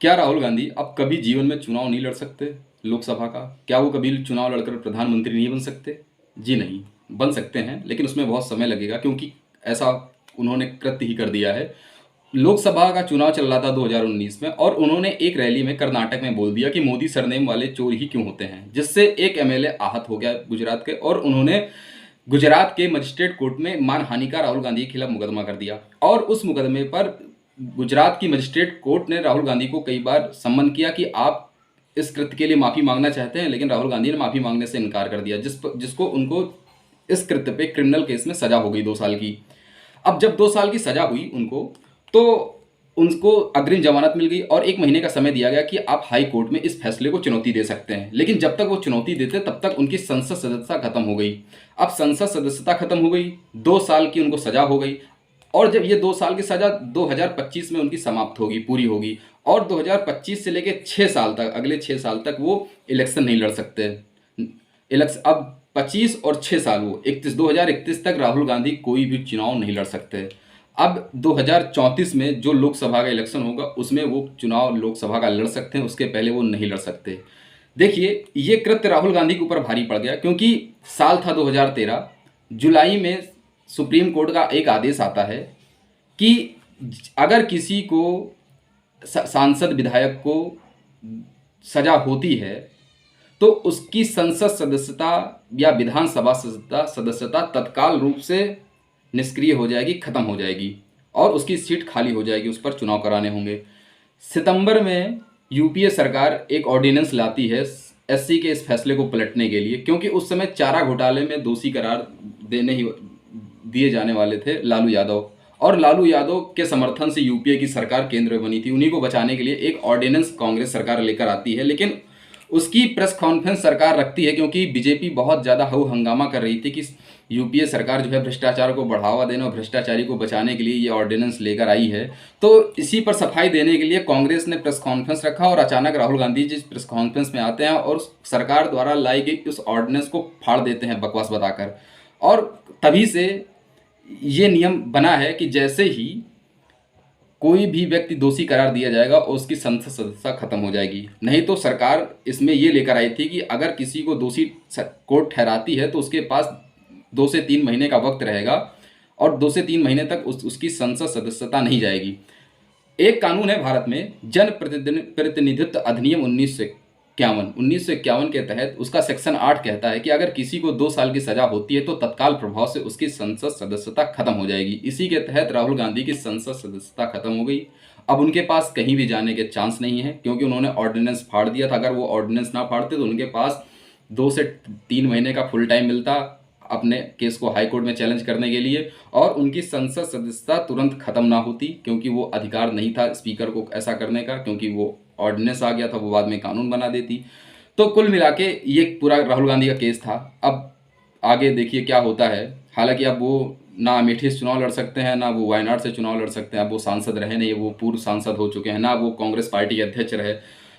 क्या राहुल गांधी अब कभी जीवन में चुनाव नहीं लड़ सकते लोकसभा का? क्या वो कभी चुनाव लड़कर प्रधानमंत्री नहीं बन सकते? जी नहीं, बन सकते हैं, लेकिन उसमें बहुत समय लगेगा, क्योंकि ऐसा उन्होंने कृत्य ही कर दिया है। लोकसभा का चुनाव चल रहा था 2019 में, और उन्होंने एक रैली में कर्नाटक में बोल दिया कि मोदी सरनेम वाले चोर ही क्यों होते हैं, जिससे एक एमएलए आहत हो गया गुजरात के, और उन्होंने गुजरात के मजिस्ट्रेट कोर्ट में मानहानि का राहुल गांधी के खिलाफ मुकदमा कर दिया। और उस मुकदमे पर गुजरात की मजिस्ट्रेट कोर्ट ने राहुल गांधी को कई बार सम्मन किया कि आप इस कृत्य के लिए माफ़ी मांगना चाहते हैं, लेकिन राहुल गांधी ने माफ़ी मांगने से इनकार कर दिया, जिसको उनको इस कृत्य पे क्रिमिनल केस में सजा हो गई 2 साल की। अब जब 2 साल की सजा हुई उनको, तो उनको अग्रिम जमानत मिल गई और 1 महीने का समय दिया गया कि आप हाई कोर्ट में इस फैसले को चुनौती दे सकते हैं। लेकिन जब तक वो चुनौती देते तब तक उनकी संसद सदस्यता खत्म हो गई। अब संसद सदस्यता खत्म हो गई, 2 साल की उनको सजा हो गई, और जब ये 2 साल की सजा 2025 में उनकी समाप्त होगी, पूरी होगी, और 2025 से लेके 6 साल तक, अगले 6 साल तक वो इलेक्शन नहीं लड़ सकते। इलेक्शन अब 25 और 6 साल, वो 2031 तक राहुल गांधी कोई भी चुनाव नहीं लड़ सकते। अब 2034 में जो लोकसभा का इलेक्शन होगा उसमें वो चुनाव लोकसभा का लड़ सकते हैं, उसके पहले वो नहीं लड़ सकते। देखिए, ये कृत्य राहुल गांधी के ऊपर भारी पड़ गया, क्योंकि साल था 2013, जुलाई में सुप्रीम कोर्ट का एक आदेश आता है कि अगर किसी को सांसद विधायक को सजा होती है तो उसकी संसद सदस्यता या विधानसभा सदस्यता तत्काल रूप से निष्क्रिय हो जाएगी, खत्म हो जाएगी, और उसकी सीट खाली हो जाएगी, उस पर चुनाव कराने होंगे। सितंबर में यूपीए सरकार एक ऑर्डिनेंस लाती है एससी के इस फैसले को पलटने के लिए, क्योंकि उस समय चारा घोटाले में दोषी करार दिए जाने वाले थे लालू यादव, और लालू यादव के समर्थन से यूपीए की सरकार केंद्र में बनी थी। उन्हीं को बचाने के लिए एक ऑर्डिनेंस कांग्रेस सरकार लेकर आती है, लेकिन उसकी प्रेस कॉन्फ्रेंस सरकार रखती है, क्योंकि बीजेपी बहुत ज़्यादा हो हंगामा कर रही थी कि यूपीए सरकार जो है भ्रष्टाचार को बढ़ावा देने और भ्रष्टाचारी को बचाने के लिए ये ऑर्डिनेंस लेकर आई है। तो इसी पर सफाई देने के लिए कांग्रेस ने प्रेस कॉन्फ्रेंस रखा, और अचानक राहुल गांधी जी प्रेस कॉन्फ्रेंस में आते हैं और सरकार द्वारा लाई गई उस ऑर्डिनेंस को फाड़ देते हैं बकवास बताकर। और तभी से ये नियम बना है कि जैसे ही कोई भी व्यक्ति दोषी करार दिया जाएगा और उसकी संसद सदस्यता खत्म हो जाएगी। नहीं तो सरकार इसमें ये लेकर आई थी कि अगर किसी को दोषी कोर्ट ठहराती है तो उसके पास 2 से 3 महीने का वक्त रहेगा, और 2 से 3 महीने तक उसकी संसद सदस्यता नहीं जाएगी। एक कानून है भारत में, जन प्रतिनिधित्व अधिनियम 1951 के तहत उसका सेक्शन 8 कहता है कि अगर किसी को 2 साल की सजा होती है तो तत्काल प्रभाव से उसकी संसद सदस्यता खत्म हो जाएगी। इसी के तहत राहुल गांधी की संसद सदस्यता खत्म हो गई। अब उनके पास कहीं भी जाने के चांस नहीं है, क्योंकि उन्होंने ऑर्डिनेंस फाड़ दिया था। अगर वो ऑर्डिनेंस ना फाड़ते तो उनके पास 2 से 3 महीने का फुल टाइम मिलता अपने केस को हाई कोर्ट में चैलेंज करने के लिए, और उनकी संसद सदस्यता तुरंत खत्म ना होती, क्योंकि वो अधिकार नहीं था स्पीकर को ऐसा करने का, क्योंकि वो ऑर्डिनेंस आ गया था, वो बाद में कानून बना देती। तो कुल मिला के ये पूरा राहुल गांधी का केस था। अब आगे देखिए क्या होता है। हालांकि अब वो ना अमेठी से चुनाव लड़ सकते हैं, ना वो वायनाड से चुनाव लड़ सकते हैं। अब वो सांसद रहे नहीं, वो पूर्व सांसद हो चुके हैं, ना वो कांग्रेस पार्टी के अध्यक्ष रहे।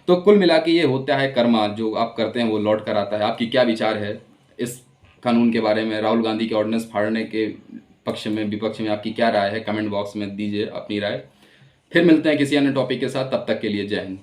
तो कुल मिला के ये होता है कर्मा, जो आप करते हैं वो लौट कर आता है। आपकी क्या विचार है इस कानून के बारे में? राहुल गांधी के ऑर्डिनेंस फाड़ने के पक्ष में, विपक्ष में आपकी क्या राय है? कमेंट बॉक्स में दीजिए अपनी राय। फिर मिलते हैं किसी अन्य टॉपिक के साथ, तब तक के लिए जय हिंद।